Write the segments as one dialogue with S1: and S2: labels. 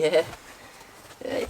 S1: Yeah. Hey.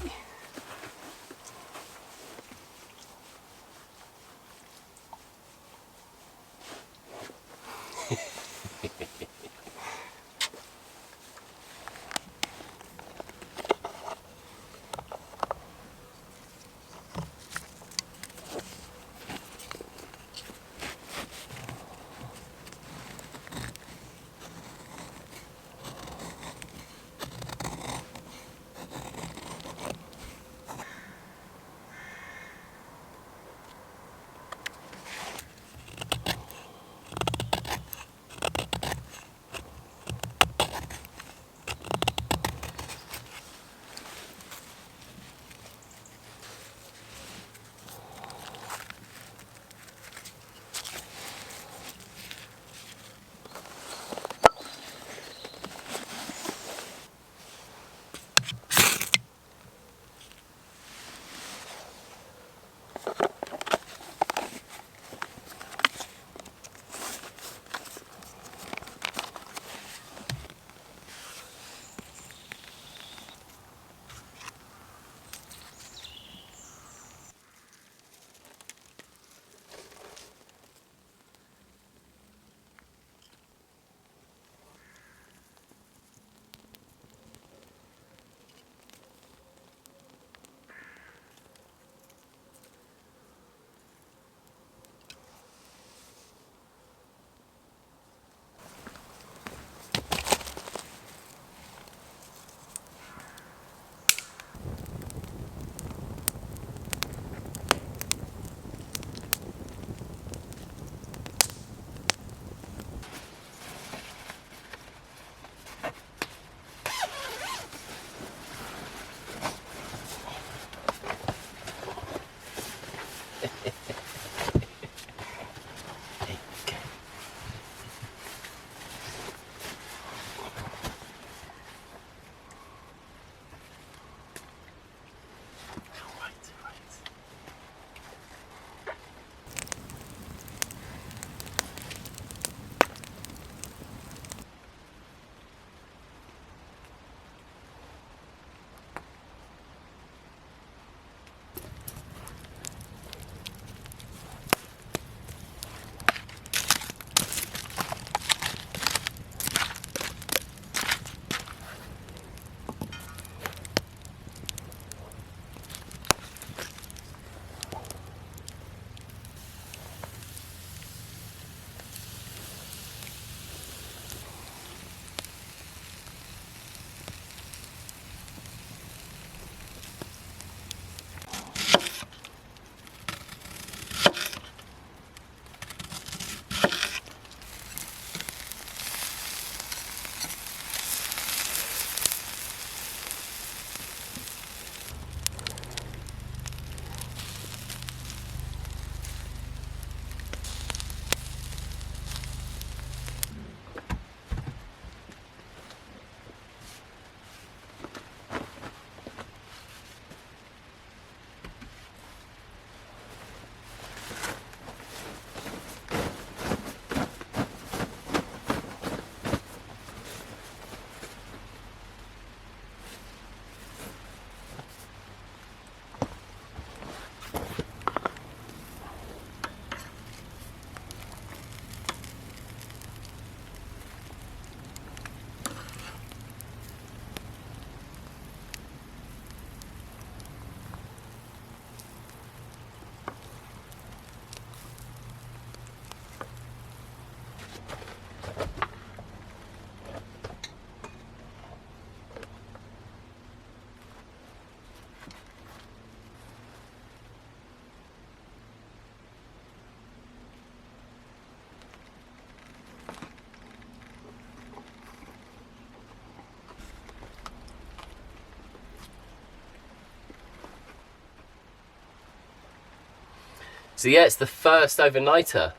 S1: So yeah, it's the first overnighter,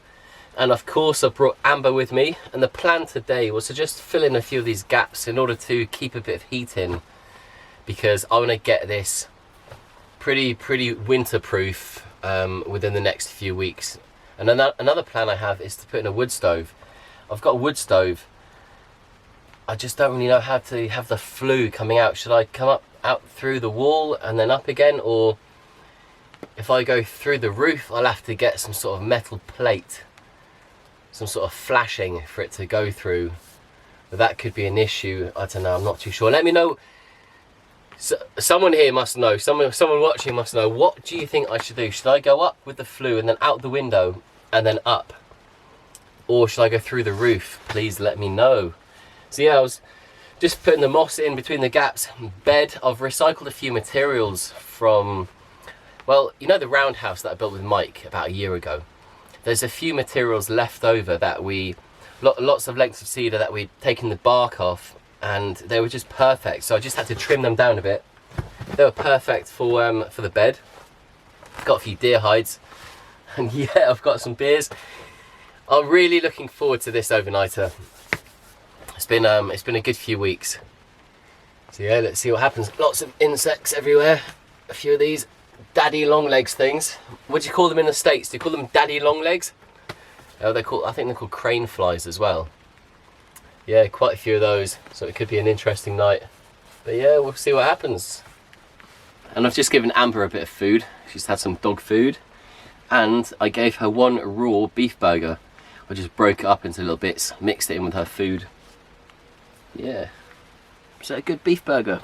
S1: and of course I brought Amber with me, and the plan today was to just fill in a few of these gaps in order to keep a bit of heat in, because I want to get this pretty winter-proof within the next few weeks. And another plan I have is to put in a wood stove. I've got a wood stove. I just don't really know how to have the flue coming out. Should I come up out through the wall and then up again, or if I go through the roof, I'll have to get some sort of metal plate, some sort of flashing for it to go through. But that could be an issue. I don't know, I'm not too sure. Let me know. So, someone here must know, someone watching must know, what do you think I should do? Should I go up with the flue and then out the window and then up? Or should I go through the roof? Please let me know. So yeah, I was just putting the moss in between the gaps. Bed, I've recycled a few materials from, well, you know the roundhouse that I built with Mike about a year ago? There's a few materials left over that lots of lengths of cedar that we'd taken the bark off, and they were just perfect. So I just had to trim them down a bit. They were perfect for the bed. Got a few deer hides, and yeah, I've got some beers. I'm really looking forward to this overnighter. It's been a good few weeks. So yeah, let's see what happens. Lots of insects everywhere. A few of these daddy long legs things. What do you call them in the States? Do you call them daddy long legs? Oh, I think they're called crane flies as well. Yeah, quite a few of those. So it could be an interesting night. But yeah, we'll see what happens. And I've just given Amber a bit of food. She's had some dog food. And I gave her one raw beef burger. I just broke it up into little bits, mixed it in with her food. Yeah. Is that a good beef burger?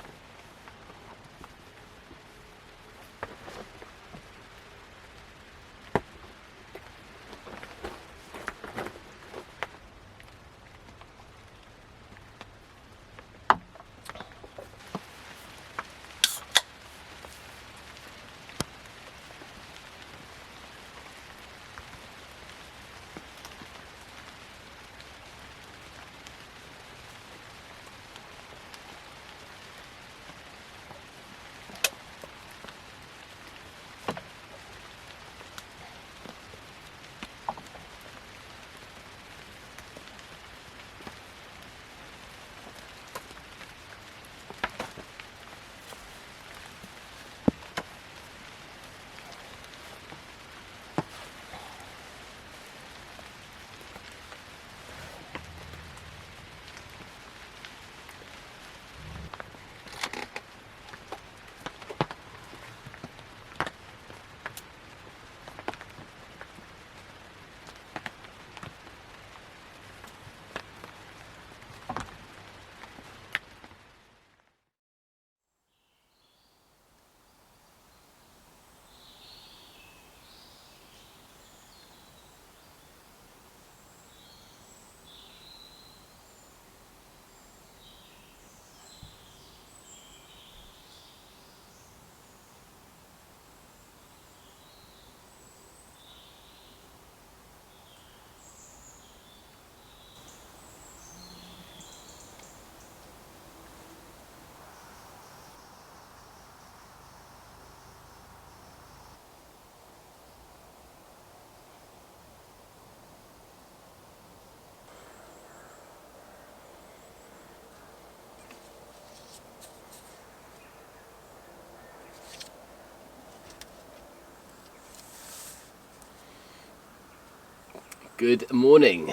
S1: Good morning.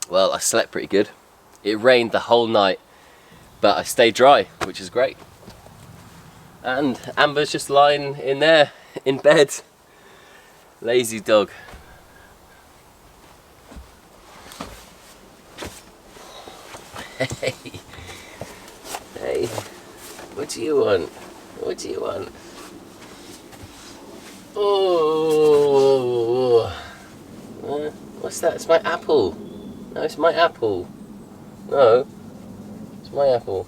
S1: Well, I slept pretty good. It rained the whole night, but I stayed dry, which is great. And Amber's just lying in there, in bed. Lazy dog. Hey. Hey. What do you want? What do you want? Oh. What's that? It's my apple. No, it's my apple. No. It's my apple.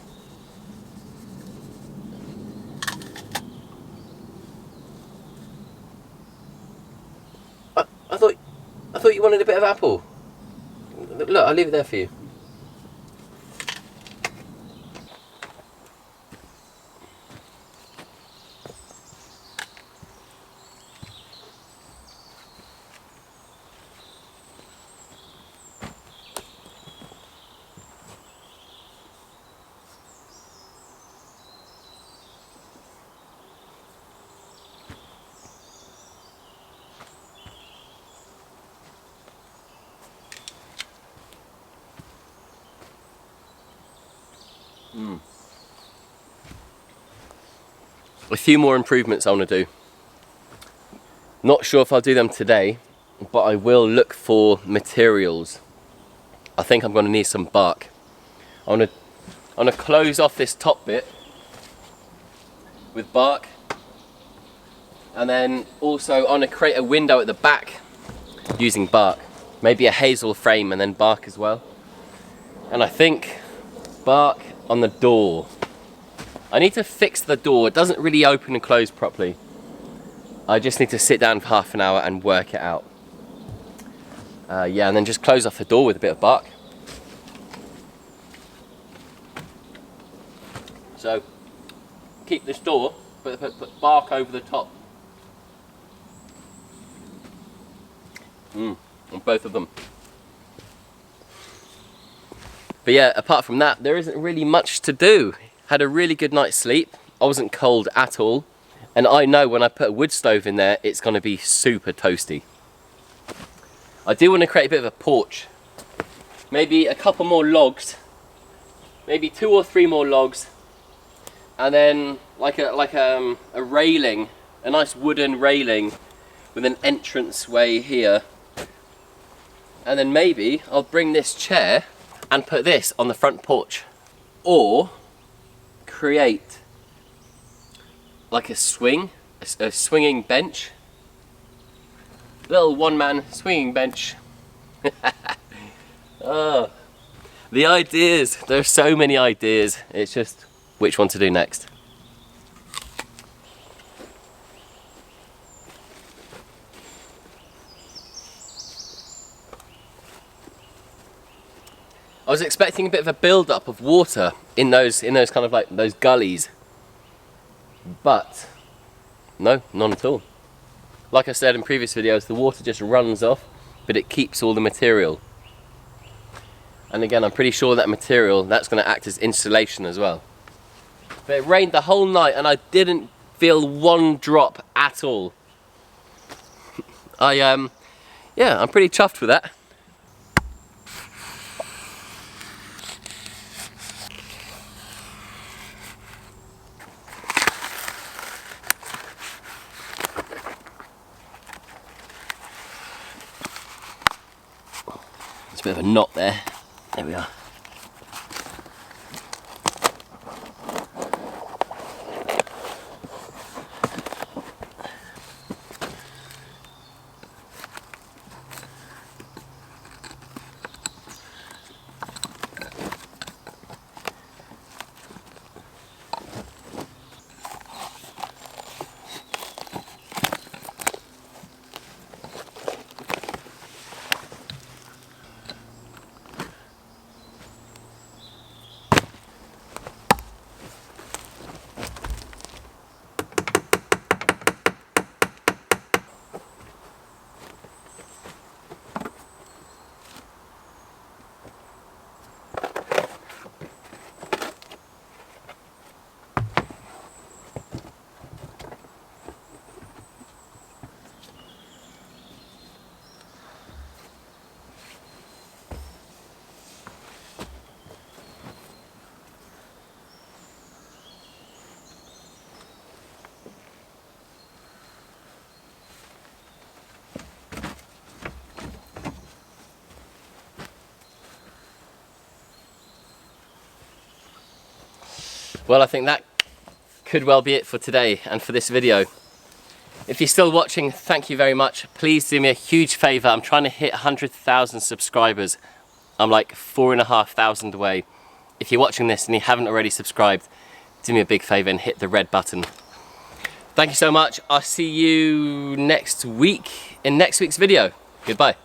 S1: I thought you wanted a bit of apple. Look, I'll leave it there for you. A few more improvements I want to do. Not sure if I'll do them today, but I will look for materials. I think I'm going to need some bark. I want to close off this top bit with bark, and then also I want to create a window at the back using bark. Maybe a hazel frame and then bark as well. And I think bark on the door. I need to fix the door. It doesn't really open and close properly. I just need to sit down for half an hour and work it out. Yeah, and then just close off the door with a bit of bark. So keep this door, but put bark over the top. On both of them. But yeah, apart from that, there isn't really much to do. Had a really good night's sleep. I wasn't cold at all. And I know when I put a wood stove in there, it's going to be super toasty. I do want to create a bit of a porch. Maybe a couple more logs. Maybe 2 or 3 more logs. And then like a railing, a nice wooden railing with an entrance way here. And then maybe I'll bring this chair and put this on the front porch. Or create like a swing, a swinging bench. Little one-man swinging bench. Oh, the ideas, there's so many ideas. It's just which one to do next. I was expecting a bit of a build-up of water in those kind of like those gullies, but no, none at all. Like I said in previous videos, the water just runs off, but it keeps all the material. And again, I'm pretty sure that material, that's going to act as insulation as well. But it rained the whole night and I didn't feel one drop at all. Yeah, I'm pretty chuffed with that. There's a bit of a knot there. There we are. Well, I think that could well be it for today and for this video. If you're still watching, thank you very much. Please do me a huge favour. I'm trying to hit 100,000 subscribers. I'm like 4,500 away. If you're watching this and you haven't already subscribed, do me a big favour and hit the red button. Thank you so much. I'll see you next week in next week's video. Goodbye.